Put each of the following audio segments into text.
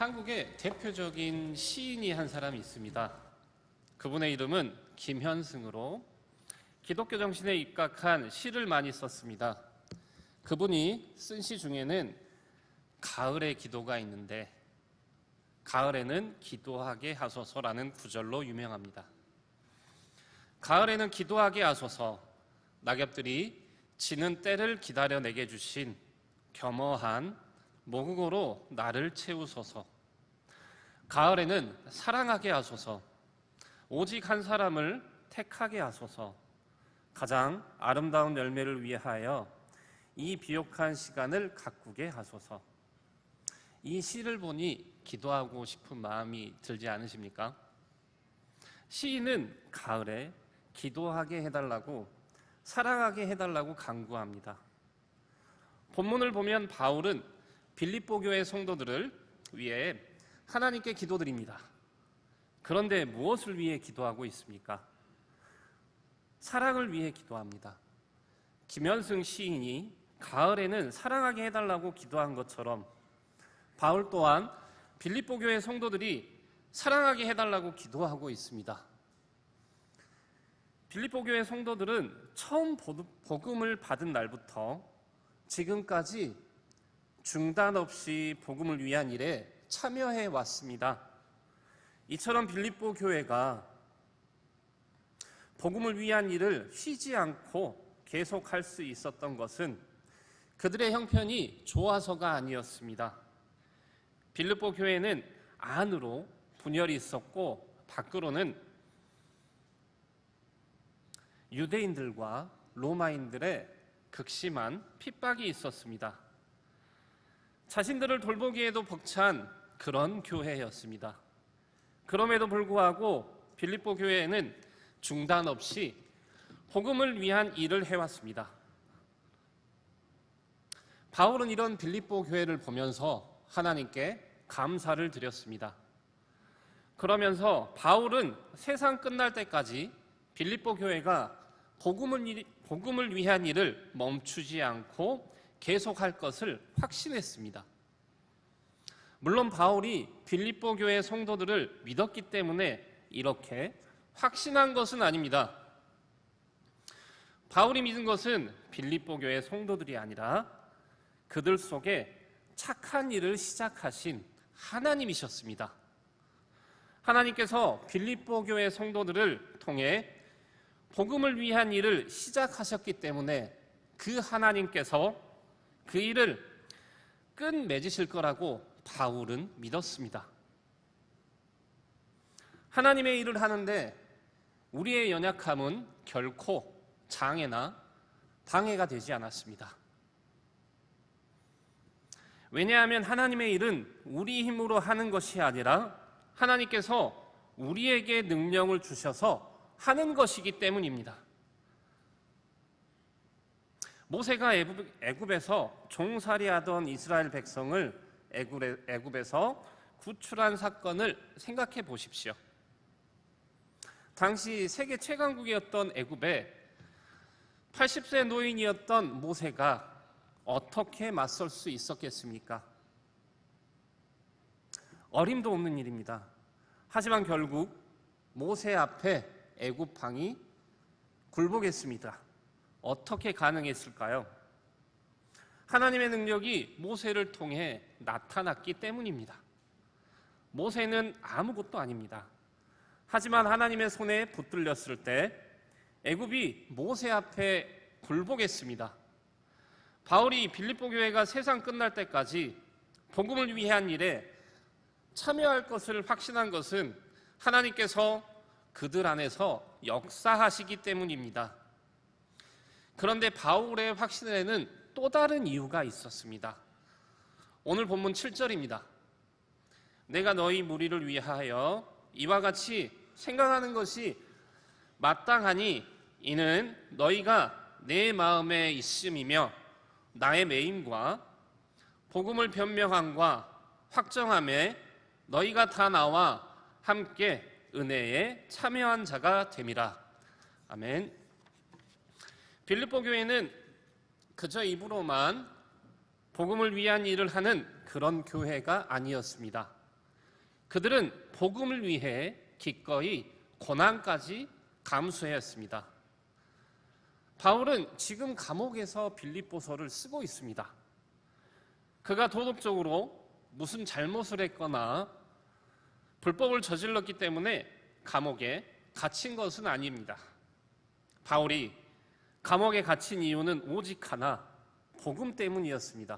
한국의 대표적인 시인이 한 사람이 있습니다. 그분의 이름은 김현승으로 기독교 정신에 입각한 시를 많이 썼습니다. 그분이 쓴 시 중에는 가을의 기도가 있는데 가을에는 기도하게 하소서라는 구절로 유명합니다. 가을에는 기도하게 하소서, 낙엽들이 지는 때를 기다려내게 주신 겸허한 모국어로 나를 채우소서. 가을에는 사랑하게 하소서, 오직 한 사람을 택하게 하소서. 가장 아름다운 열매를 위하여 이 비옥한 시간을 가꾸게 하소서. 이 시를 보니 기도하고 싶은 마음이 들지 않으십니까? 시인은 가을에 기도하게 해달라고, 사랑하게 해달라고 간구합니다. 본문을 보면 바울은 빌립보 교회 성도들을 위해 하나님께 기도드립니다. 그런데 무엇을 위해 기도하고 있습니까? 사랑을 위해 기도합니다. 김현승 시인이 가을에는 사랑하게 해달라고 기도한 것처럼 바울 또한 빌립보 교회 성도들이 사랑하게 해달라고 기도하고 있습니다. 빌립보 교회 성도들은 처음 복음을 받은 날부터 지금까지 중단 없이 복음을 위한 일에 참여해 왔습니다. 이처럼 빌립보 교회가 복음을 위한 일을 쉬지 않고 계속할 수 있었던 것은 그들의 형편이 좋아서가 아니었습니다. 빌립보 교회는 안으로 분열이 있었고 밖으로는 유대인들과 로마인들의 극심한 핍박이 있었습니다. 자신들을 돌보기에도 벅찬 그런 교회였습니다. 그럼에도 불구하고 빌립보 교회에는 중단 없이 복음을 위한 일을 해왔습니다. 바울은 이런 빌립보 교회를 보면서 하나님께 감사를 드렸습니다. 그러면서 바울은 세상 끝날 때까지 빌립보 교회가 복음을 위한 일을 멈추지 않고 계속할 것을 확신했습니다. 물론 바울이 빌립보 교회 성도들을 믿었기 때문에 이렇게 확신한 것은 아닙니다. 바울이 믿은 것은 빌립보 교회 성도들이 아니라 그들 속에 착한 일을 시작하신 하나님이셨습니다. 하나님께서 빌립보 교회 성도들을 통해 복음을 위한 일을 시작하셨기 때문에 그 하나님께서 그 일을 끝맺으실 거라고 바울은 믿었습니다. 하나님의 일을 하는데 우리의 연약함은 결코 장애나 방해가 되지 않았습니다. 왜냐하면 하나님의 일은 우리 힘으로 하는 것이 아니라 하나님께서 우리에게 능력을 주셔서 하는 것이기 때문입니다. 모세가 애굽에서 종살이하던 이스라엘 백성을 애굽에서 구출한 사건을 생각해 보십시오. 당시 세계 최강국이었던 애굽에 80세 노인이었던 모세가 어떻게 맞설 수 있었겠습니까? 어림도 없는 일입니다. 하지만 결국 모세 앞에 애굽 왕이 굴복했습니다. 어떻게 가능했을까요? 하나님의 능력이 모세를 통해 나타났기 때문입니다. 모세는 아무것도 아닙니다. 하지만 하나님의 손에 붙들렸을 때 애굽이 모세 앞에 굴복했습니다. 바울이 빌립보 교회가 세상 끝날 때까지 복음을 위한 일에 참여할 것을 확신한 것은 하나님께서 그들 안에서 역사하시기 때문입니다. 그런데 바울의 확신에는 또 다른 이유가 있었습니다. 오늘 본문 7절입니다. 내가 너희 무리를 위하여 이와 같이 생각하는 것이 마땅하니 이는 너희가 내 마음에 있음이며 나의 매임과 복음을 변명함과 확정함에 너희가 다 나와 함께 은혜에 참여한 자가 됨이라. 아멘. 빌립보 교회는 그저 입으로만 복음을 위한 일을 하는 그런 교회가 아니었습니다. 그들은 복음을 위해 기꺼이 고난까지 감수해야 했습니다. 바울은 지금 감옥에서 빌립보서를 쓰고 있습니다. 그가 도덕적으로 무슨 잘못을 했거나 불법을 저질렀기 때문에 감옥에 갇힌 것은 아닙니다. 바울이 감옥에 갇힌 이유는 오직 하나, 복음 때문이었습니다.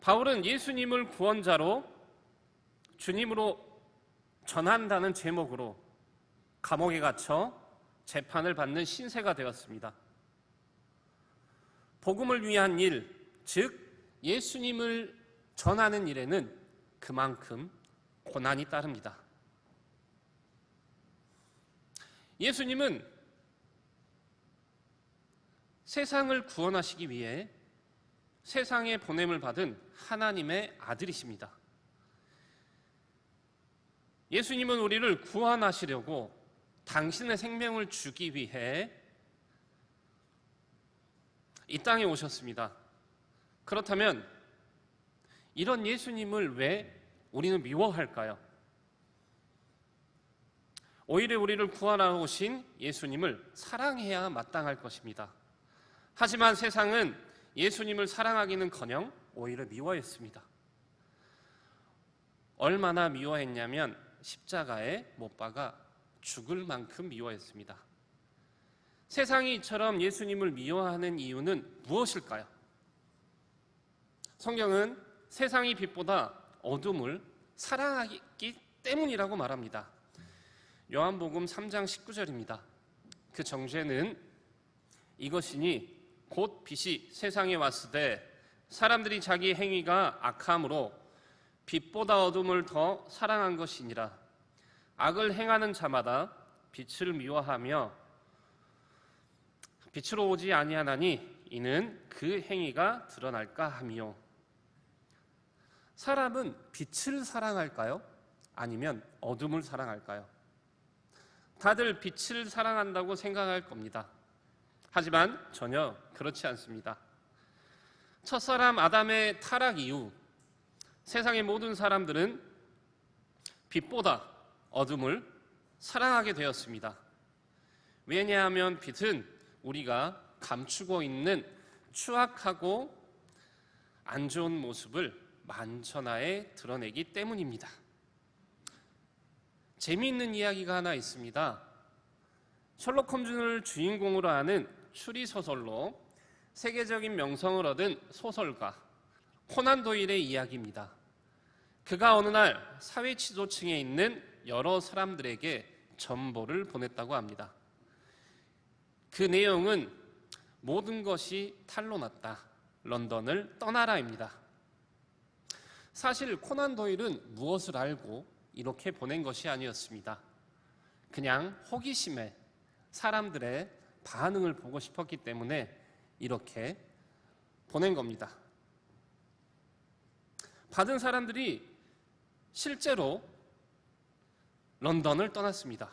바울은 예수님을 구원자로 주님으로 전한다는 제목으로 감옥에 갇혀 재판을 받는 신세가 되었습니다. 복음을 위한 일, 즉 예수님을 전하는 일에는 그만큼 고난이 따릅니다. 예수님은 세상을 구원하시기 위해 세상에 보냄을 받은 하나님의 아들이십니다. 예수님은 우리를 구원하시려고 당신의 생명을 주기 위해 이 땅에 오셨습니다. 그렇다면 이런 예수님을 왜 우리는 미워할까요? 오히려 우리를 구원하러 오신 예수님을 사랑해야 마땅할 것입니다. 하지만 세상은 예수님을 사랑하기는커녕 오히려 미워했습니다. 얼마나 미워했냐면 십자가에 못 박아 죽을 만큼 미워했습니다. 세상이 이처럼 예수님을 미워하는 이유는 무엇일까요? 성경은 세상이 빛보다 어둠을 사랑하기 때문이라고 말합니다. 요한복음 3장 19절입니다. 그 정죄는 이것이니 곧 빛이 세상에 왔으되 사람들이 자기 행위가 악함으로 빛보다 어둠을 더 사랑한 것이니라. 악을 행하는 자마다 빛을 미워하며 빛으로 오지 아니하나니 이는 그 행위가 드러날까 함이요. 사람은 빛을 사랑할까요? 아니면 어둠을 사랑할까요? 다들 빛을 사랑한다고 생각할 겁니다. 하지만 전혀 그렇지 않습니다. 첫사람 아담의 타락 이후 세상의 모든 사람들은 빛보다 어둠을 사랑하게 되었습니다. 왜냐하면 빛은 우리가 감추고 있는 추악하고 안 좋은 모습을 만천하에 드러내기 때문입니다. 재미있는 이야기가 하나 있습니다. 셜록 홈즈를 주인공으로 하는 추리소설로 세계적인 명성을 얻은 소설가 코난 도일의 이야기입니다. 그가 어느 날 사회 지도층에 있는 여러 사람들에게 전보를 보냈다고 합니다. 그 내용은 모든 것이 탄로 났다. 런던을 떠나라입니다. 사실 코난 도일은 무엇을 알고 이렇게 보낸 것이 아니었습니다. 그냥 호기심에 사람들의 반응을 보고 싶었기 때문에 이렇게 보낸 겁니다. 받은 사람들이 실제로 런던을 떠났습니다.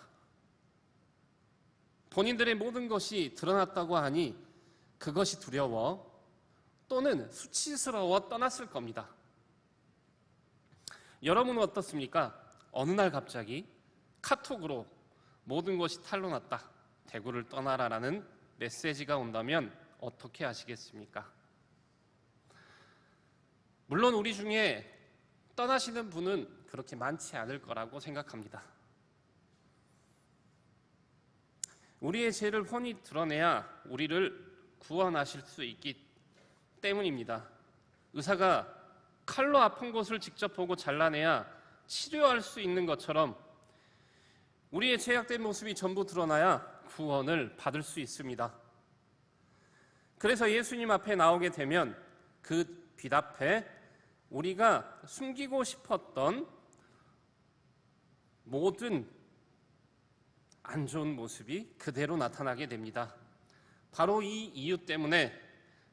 본인들의 모든 것이 드러났다고 하니 그것이 두려워 또는 수치스러워 떠났을 겁니다. 여러분은 어떻습니까? 어느 날 갑자기 카톡으로 모든 것이 탄로났다, 대구를 떠나라라는 메시지가 온다면 어떻게 하시겠습니까? 물론 우리 중에 떠나시는 분은 그렇게 많지 않을 거라고 생각합니다. 우리의 죄를 훤히 드러내야 우리를 구원하실 수 있기 때문입니다. 의사가 칼로 아픈 곳을 직접 보고 잘라내야 치료할 수 있는 것처럼 우리의 죄악된 모습이 전부 드러나야 구원을 받을 수 있습니다. 그래서 예수님 앞에 나오게 되면 그 빛 앞에 우리가 숨기고 싶었던 모든 안 좋은 모습이 그대로 나타나게 됩니다. 바로 이 이유 때문에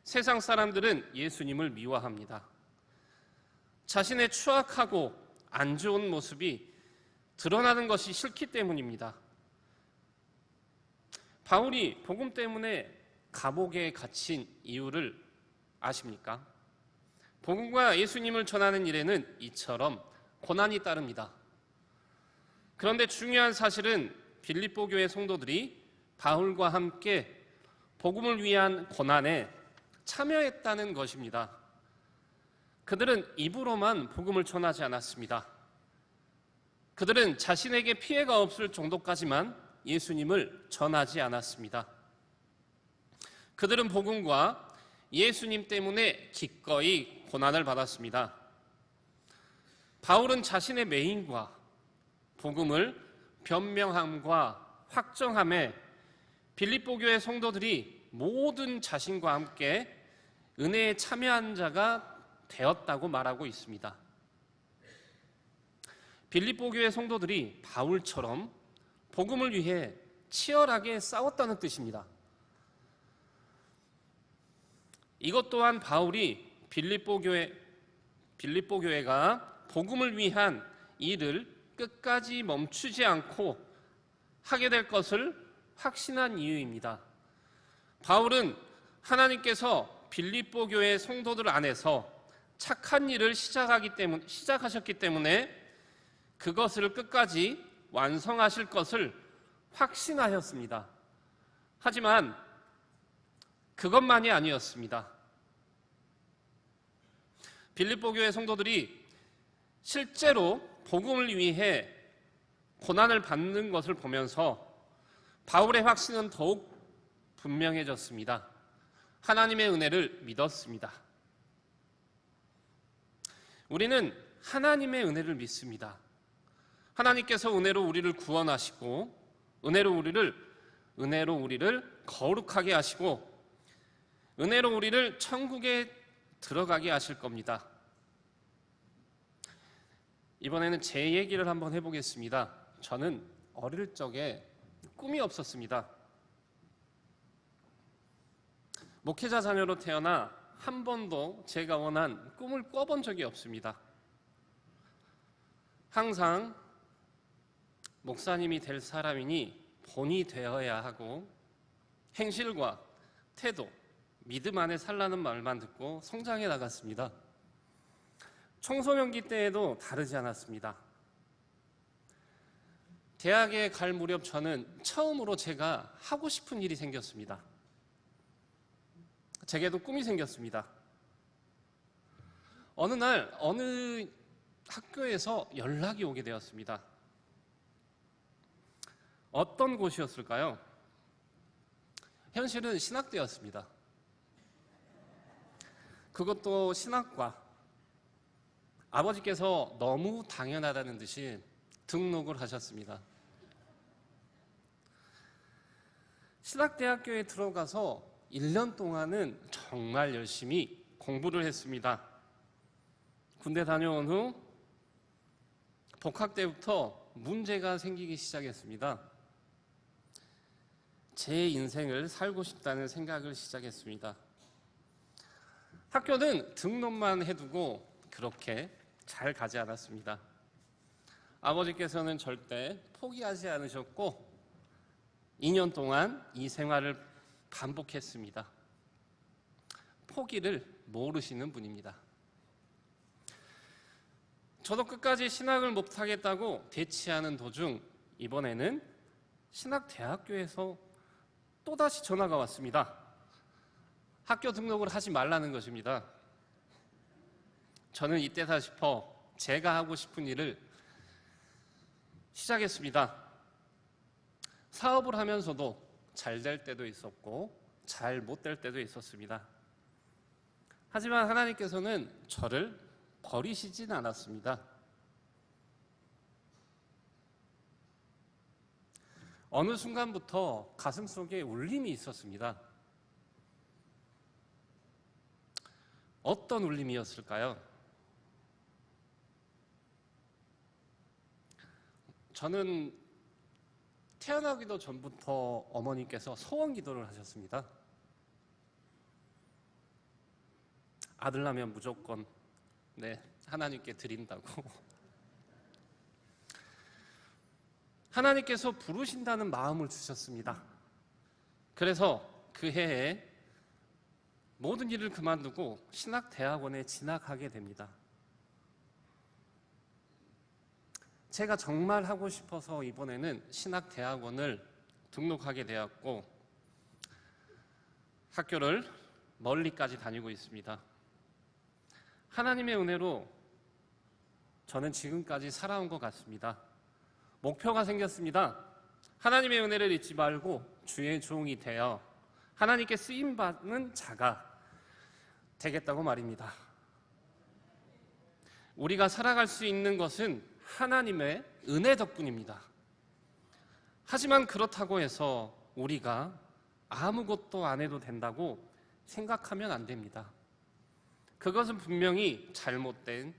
세상 사람들은 예수님을 미워합니다. 자신의 추악하고 안 좋은 모습이 드러나는 것이 싫기 때문입니다. 바울이 복음 때문에 감옥에 갇힌 이유를 아십니까? 복음과 예수님을 전하는 일에는 이처럼 고난이 따릅니다. 그런데 중요한 사실은 빌립보 교회 성도들이 바울과 함께 복음을 위한 고난에 참여했다는 것입니다. 그들은 입으로만 복음을 전하지 않았습니다. 그들은 자신에게 피해가 없을 정도까지만 예수님을 전하지 않았습니다. 그들은 복음과 예수님 때문에 기꺼이 고난을 받았습니다. 바울은 자신의 매인과 복음을 변명함과 확정함에 빌립보 교회 성도들이 모든 자신과 함께 은혜에 참여한 자가 되었다고 말하고 있습니다. 빌립보 교회 성도들이 바울처럼 복음을 위해 치열하게 싸웠다는 뜻입니다. 이것 또한 바울이 빌립보 교회가 복음을 위한 일을 끝까지 멈추지 않고 하게 될 것을 확신한 이유입니다. 바울은 하나님께서 빌립보 교회 성도들 안에서 착한 일을 시작하셨기 때문에 그것을 끝까지 완성하실 것을 확신하였습니다. 하지만 그것만이 아니었습니다. 빌립보 교회 성도들이 실제로 복음을 위해 고난을 받는 것을 보면서 바울의 확신은 더욱 분명해졌습니다. 하나님의 은혜를 믿었습니다. 우리는 하나님의 은혜를 믿습니다. 하나님께서 은혜로 우리를 구원하시고 은혜로 우리를 거룩하게 하시고 은혜로 우리를 천국에 들어가게 하실 겁니다. 이번에는 제 얘기를 한번 해보겠습니다. 저는 어릴 적에 꿈이 없었습니다. 목회자 자녀로 태어나 한 번도 제가 원한 꿈을 꿔본 적이 없습니다. 항상 목사님이 될 사람이니 본이 되어야 하고 행실과 태도, 믿음 안에 살라는 말만 듣고 성장해 나갔습니다. 청소년기 때에도 다르지 않았습니다. 대학에 갈 무렵 저는 처음으로 제가 하고 싶은 일이 생겼습니다. 제게도 꿈이 생겼습니다. 어느 날 어느 학교에서 연락이 오게 되었습니다. 어떤 곳이었을까요? 현실은 신학대였습니다. 그것도 신학과. 아버지께서 너무 당연하다는 듯이 등록을 하셨습니다. 신학대학교에 들어가서 1년 동안은 정말 열심히 공부를 했습니다. 군대 다녀온 후 복학 때부터 문제가 생기기 시작했습니다. 제 인생을 살고 싶다는 생각을 시작했습니다. 학교는 등록만 해두고 그렇게 잘 가지 않았습니다. 아버지께서는 절대 포기하지 않으셨고 2년 동안 이 생활을 반복했습니다. 포기를 모르시는 분입니다. 저도 끝까지 신학을 못하겠다고 대치하는 도중 이번에는 신학대학교에서 또다시 전화가 왔습니다. 학교 등록을 하지 말라는 것입니다. 저는 이때다 싶어 제가 하고 싶은 일을 시작했습니다. 사업을 하면서도 잘 될 때도 있었고 잘 못 될 때도 있었습니다. 하지만 하나님께서는 저를 버리시진 않았습니다. 어느 순간부터 가슴속에 울림이 있었습니다. 어떤 울림이었을까요? 저는 태어나기도 전부터 어머니께서 소원 기도를 하셨습니다. 아들 나면 무조건 하나님께 드린다고. 하나님께서 부르신다는 마음을 주셨습니다. 그래서 그 해에 모든 일을 그만두고 신학대학원에 진학하게 됩니다. 제가 정말 하고 싶어서 이번에는 신학대학원을 등록하게 되었고 학교를 멀리까지 다니고 있습니다. 하나님의 은혜로 저는 지금까지 살아온 것 같습니다. 목표가 생겼습니다. 하나님의 은혜를 잊지 말고 주의 종이 되어 하나님께 쓰임받는 자가 되겠다고 말입니다. 우리가 살아갈 수 있는 것은 하나님의 은혜 덕분입니다. 하지만 그렇다고 해서 우리가 아무것도 안 해도 된다고 생각하면 안 됩니다. 그것은 분명히 잘못된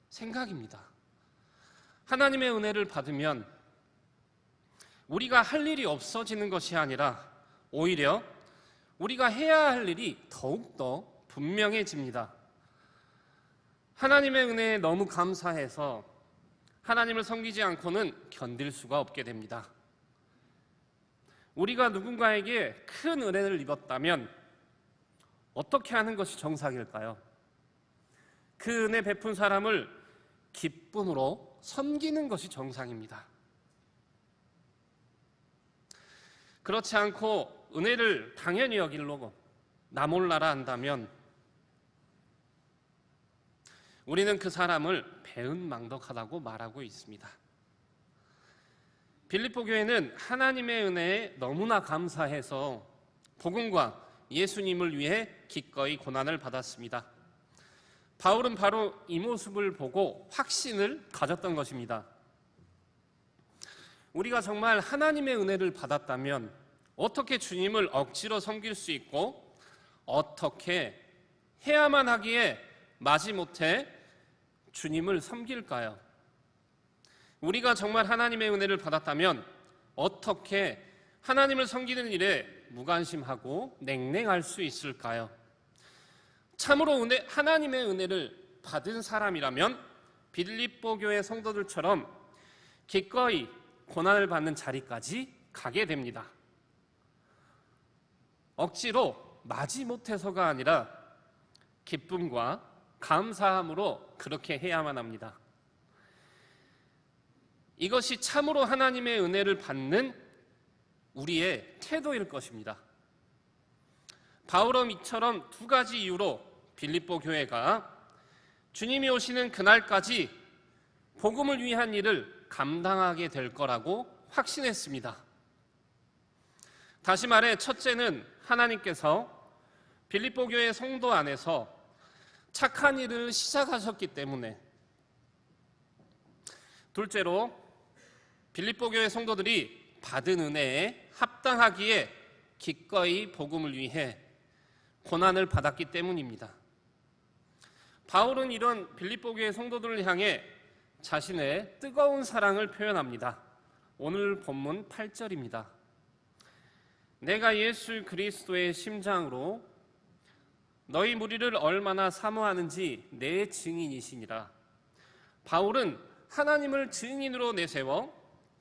생각입니다. 하나님의 은혜를 받으면 우리가 할 일이 없어지는 것이 아니라 오히려 우리가 해야 할 일이 더욱더 분명해집니다. 하나님의 은혜에 너무 감사해서 하나님을 섬기지 않고는 견딜 수가 없게 됩니다. 우리가 누군가에게 큰 은혜를 입었다면 어떻게 하는 것이 정상일까요? 그 은혜 베푼 사람을 기쁨으로 섬기는 것이 정상입니다. 그렇지 않고 은혜를 당연히 여기려고 나 몰라라 한다면 우리는 그 사람을 배은망덕하다고 말하고 있습니다. 빌립보 교회는 하나님의 은혜에 너무나 감사해서 복음과 예수님을 위해 기꺼이 고난을 받았습니다. 바울은 바로 이 모습을 보고 확신을 가졌던 것입니다. 우리가 정말 하나님의 은혜를 받았다면 어떻게 주님을 억지로 섬길 수 있고 어떻게 해야만 하기에 마지못해 주님을 섬길까요? 우리가 정말 하나님의 은혜를 받았다면 어떻게 하나님을 섬기는 일에 무관심하고 냉랭할 수 있을까요? 참으로 하나님의 은혜를 받은 사람이라면 빌립보 교회 성도들처럼 기꺼이 고난을 받는 자리까지 가게 됩니다. 억지로 마지못해서가 아니라 기쁨과 감사함으로 그렇게 해야만 합니다. 이것이 참으로 하나님의 은혜를 받는 우리의 태도일 것입니다. 바울은 이처럼 두 가지 이유로 빌립보 교회가 주님이 오시는 그날까지 복음을 위한 일을 감당하게 될 거라고 확신했습니다. 다시 말해 첫째는 하나님께서 빌립보 교회 성도 안에서 착한 일을 시작하셨기 때문에, 둘째로 빌립보 교회 성도들이 받은 은혜에 합당하기에 기꺼이 복음을 위해 고난을 받았기 때문입니다. 바울은 이런 빌립보 교회 성도들을 향해 자신의 뜨거운 사랑을 표현합니다. 오늘 본문 8절입니다. 내가 예수 그리스도의 심장으로 너희 무리를 얼마나 사모하는지 내 증인이시니라. 바울은 하나님을 증인으로 내세워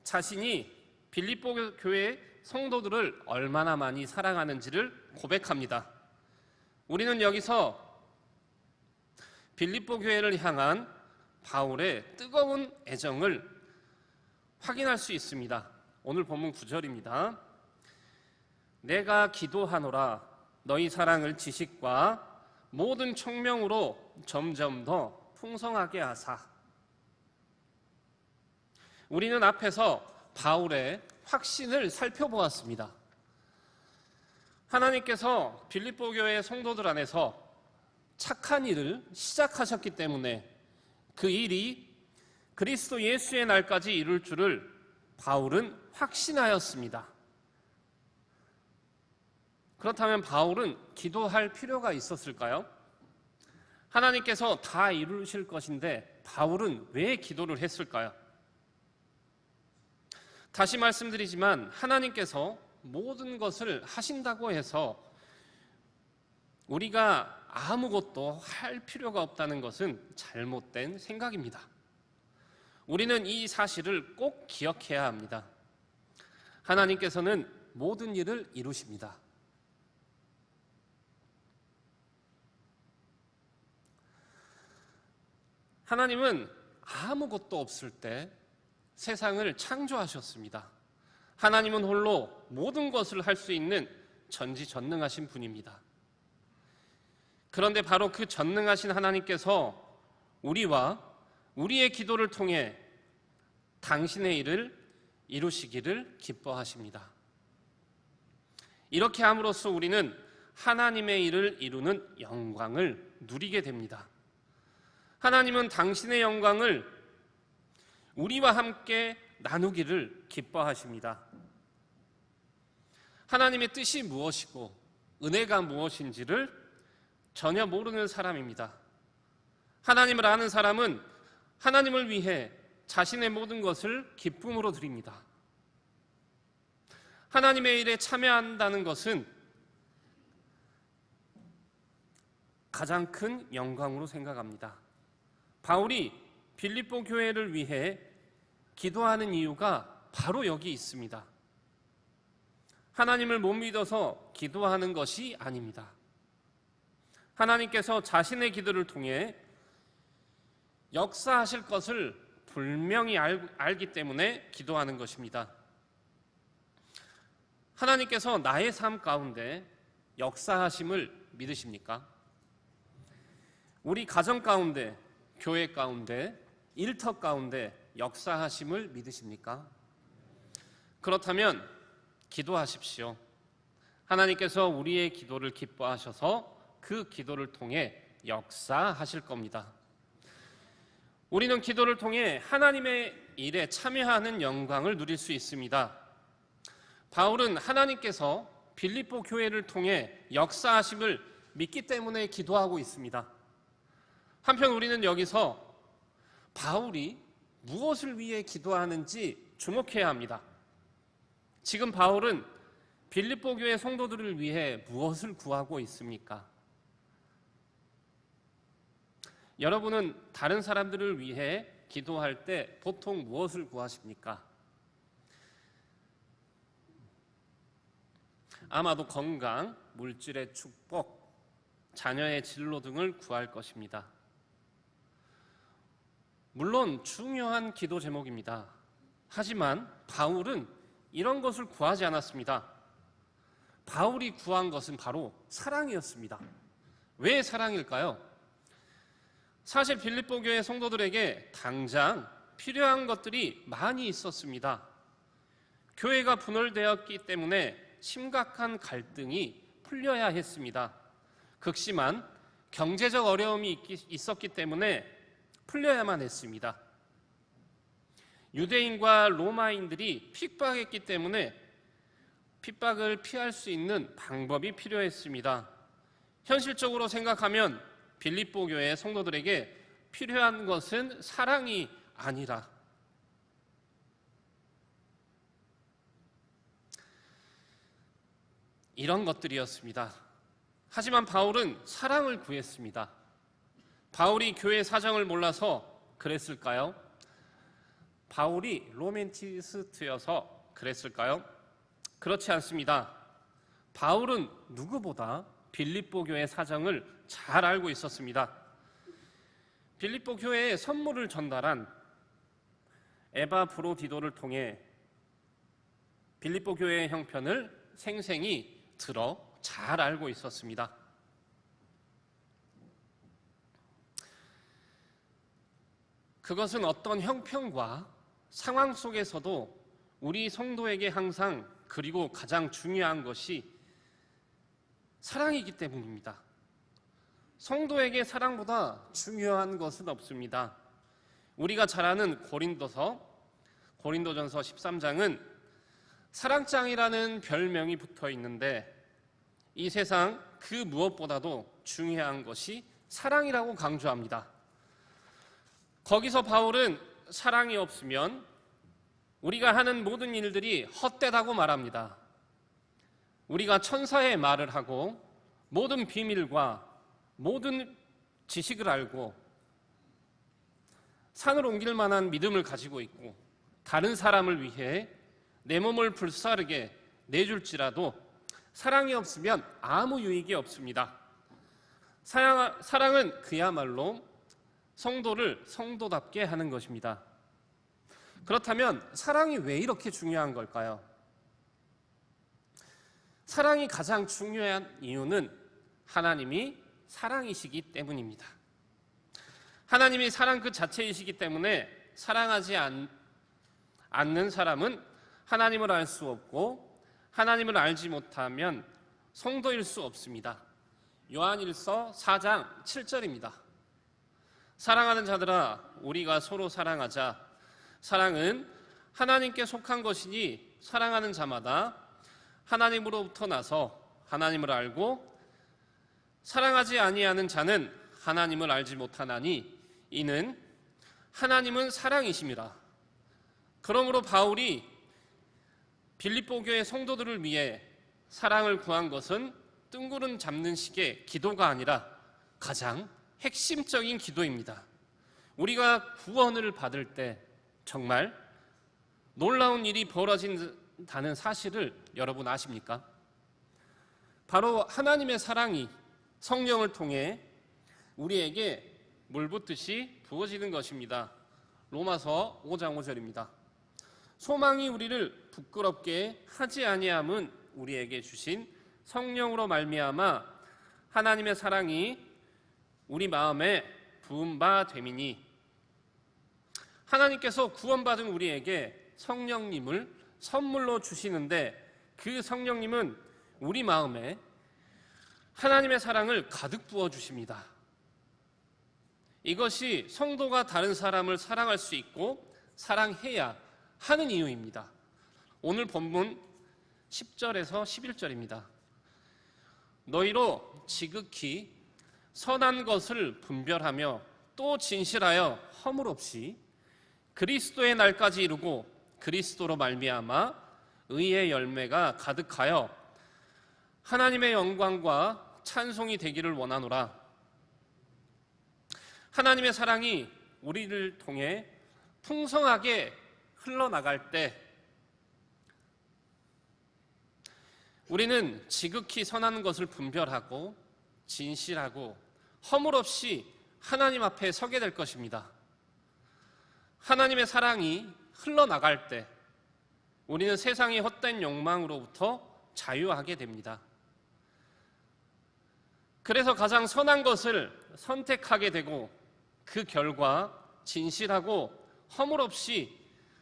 자신이 빌립보 교회 성도들을 얼마나 많이 사랑하는지를 고백합니다. 우리는 여기서 빌립보 교회를 향한 바울의 뜨거운 애정을 확인할 수 있습니다. 오늘 본문 9절입니다. 내가 기도하노라 너희 사랑을 지식과 모든 청명으로 점점 더 풍성하게 하사. 우리는 앞에서 바울의 확신을 살펴보았습니다. 하나님께서 빌립보 교회 성도들 안에서 착한 일을 시작하셨기 때문에 그 일이 그리스도 예수의 날까지 이룰 줄을 바울은 확신하였습니다. 그렇다면 바울은 기도할 필요가 있었을까요? 하나님께서 다 이루실 것인데 바울은 왜 기도를 했을까요? 다시 말씀드리지만 하나님께서 모든 것을 하신다고 해서 우리가 아무것도 할 필요가 없다는 것은 잘못된 생각입니다. 우리는 이 사실을 꼭 기억해야 합니다. 하나님께서는 모든 일을 이루십니다. 하나님은 아무것도 없을 때 세상을 창조하셨습니다. 하나님은 홀로 모든 것을 할 수 있는 전지전능하신 분입니다. 그런데 바로 그 전능하신 하나님께서 우리와 우리의 기도를 통해 당신의 일을 이루시기를 기뻐하십니다. 이렇게 함으로써 우리는 하나님의 일을 이루는 영광을 누리게 됩니다. 하나님은 당신의 영광을 우리와 함께 나누기를 기뻐하십니다. 하나님의 뜻이 무엇이고 은혜가 무엇인지를 전혀 모르는 사람입니다. 하나님을 아는 사람은 하나님을 위해 자신의 모든 것을 기쁨으로 드립니다. 하나님의 일에 참여한다는 것은 가장 큰 영광으로 생각합니다. 바울이 빌립보 교회를 위해 기도하는 이유가 바로 여기 있습니다. 하나님을 못 믿어서 기도하는 것이 아닙니다. 하나님께서 자신의 기도를 통해 역사하실 것을 분명히 알기 때문에 기도하는 것입니다. 하나님께서 나의 삶 가운데 역사하심을 믿으십니까? 우리 가정 가운데, 교회 가운데, 일터 가운데 역사하심을 믿으십니까? 그렇다면 기도하십시오. 하나님께서 우리의 기도를 기뻐하셔서 그 기도를 통해 역사하실 겁니다. 우리는 기도를 통해 하나님의 일에 참여하는 영광을 누릴 수 있습니다. 바울은 하나님께서 빌립보 교회를 통해 역사하심을 믿기 때문에 기도하고 있습니다. 한편 우리는 여기서 바울이 무엇을 위해 기도하는지 주목해야 합니다. 지금 바울은 빌립보 교회 성도들을 위해 무엇을 구하고 있습니까? 여러분은 다른 사람들을 위해 기도할 때 보통 무엇을 구하십니까? 아마도 건강, 물질의 축복, 자녀의 진로 등을 구할 것입니다. 물론 중요한 기도 제목입니다. 하지만 바울은 이런 것을 구하지 않았습니다. 바울이 구한 것은 바로 사랑이었습니다. 왜 사랑일까요? 사실 빌립보 교회 성도들에게 당장 필요한 것들이 많이 있었습니다. 교회가 분열되었기 때문에 심각한 갈등이 풀려야 했습니다. 극심한 경제적 어려움이 있었기 때문에 풀려야만 했습니다. 유대인과 로마인들이 핍박했기 때문에 핍박을 피할 수 있는 방법이 필요했습니다. 현실적으로 생각하면 빌립보 교회 성도들에게 필요한 것은 사랑이 아니라 이런 것들이었습니다. 하지만 바울은 사랑을 구했습니다. 바울이 교회 사정을 몰라서 그랬을까요? 바울이 로맨티스트여서 그랬을까요? 그렇지 않습니다. 바울은 누구보다 빌립보 교회 사정을 잘 알고 있었습니다. 빌립보 교회에 선물을 전달한 에바브로디도를 통해 빌립보 교회의 형편을 생생히 들어 잘 알고 있었습니다. 그것은 어떤 형편과 상황 속에서도 우리 성도에게 항상 그리고 가장 중요한 것이 사랑이기 때문입니다. 성도에게 사랑보다 중요한 것은 없습니다. 우리가 잘 아는 고린도전서 13장은 사랑장이라는 별명이 붙어 있는데 이 세상 그 무엇보다도 중요한 것이 사랑이라고 강조합니다. 거기서 바울은 사랑이 없으면 우리가 하는 모든 일들이 헛되다고 말합니다. 우리가 천사의 말을 하고 모든 비밀과 모든 지식을 알고 산을 옮길 만한 믿음을 가지고 있고 다른 사람을 위해 내 몸을 불사르게 내줄지라도 사랑이 없으면 아무 유익이 없습니다. 사랑은 그야말로 성도를 성도답게 하는 것입니다. 그렇다면 사랑이 왜 이렇게 중요한 걸까요? 사랑이 가장 중요한 이유는 하나님이 사랑이시기 때문입니다. 하나님이 사랑 그 자체이시기 때문에 사랑하지 않는 사람은 하나님을 알 수 없고 하나님을 알지 못하면 성도일 수 없습니다. 요한일서 4장 7절입니다. 사랑하는 자들아 우리가 서로 사랑하자. 사랑은 하나님께 속한 것이니 사랑하는 자마다 하나님으로부터 나서 하나님을 알고 사랑하지 아니하는 자는 하나님을 알지 못하나니 이는 하나님은 사랑이심이라. 그러므로 바울이 빌립보 교회 성도들을 위해 사랑을 구한 것은 뜬구름 잡는 식의 기도가 아니라 가장 핵심적인 기도입니다. 우리가 구원을 받을 때 정말 놀라운 일이 벌어진다는 사실을 여러분 아십니까? 바로 하나님의 사랑이 성령을 통해 우리에게 물 붓듯이 부어지는 것입니다. 로마서 5장 5절입니다. 소망이 우리를 부끄럽게 하지 아니함은 우리에게 주신 성령으로 말미암아 하나님의 사랑이 우리 마음에 부은 바 됨이니. 하나님께서 구원받은 우리에게 성령님을 선물로 주시는데 그 성령님은 우리 마음에 하나님의 사랑을 가득 부어주십니다. 이것이 성도가 다른 사람을 사랑할 수 있고 사랑해야 하는 이유입니다. 오늘 본문 10절에서 11절입니다. 너희로 지극히 선한 것을 분별하며 또 진실하여 허물 없이 그리스도의 날까지 이루고 그리스도로 말미암아 의의 열매가 가득하여 하나님의 영광과 찬송이 되기를 원하노라. 하나님의 사랑이 우리를 통해 풍성하게 흘러나갈 때 우리는 지극히 선한 것을 분별하고 진실하고 허물 없이 하나님 앞에 서게 될 것입니다. 하나님의 사랑이 흘러나갈 때 우리는 세상의 헛된 욕망으로부터 자유하게 됩니다. 그래서 가장 선한 것을 선택하게 되고 그 결과 진실하고 허물 없이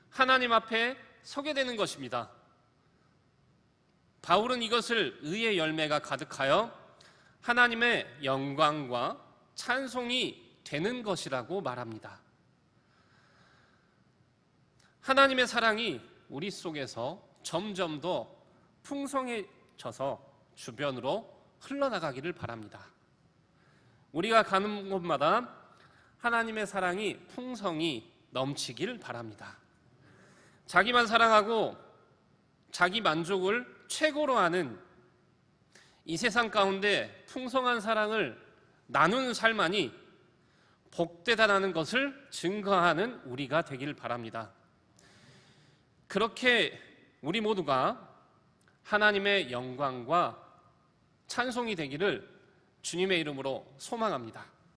하나님 앞에 서게 되는 것입니다. 바울은 이것을 의의 열매가 가득하여 하나님의 영광과 찬송이 되는 것이라고 말합니다. 하나님의 사랑이 우리 속에서 점점 더 풍성해져서 주변으로 흘러나가기를 바랍니다. 우리가 가는 곳마다 하나님의 사랑이 풍성히 넘치길 바랍니다. 자기만 사랑하고 자기 만족을 최고로 하는 이 세상 가운데 풍성한 사랑을 나누는 삶만이 복되다라는 것을 증거하는 우리가 되길 바랍니다. 그렇게 우리 모두가 하나님의 영광과 찬송이 되기를 주님의 이름으로 소망합니다.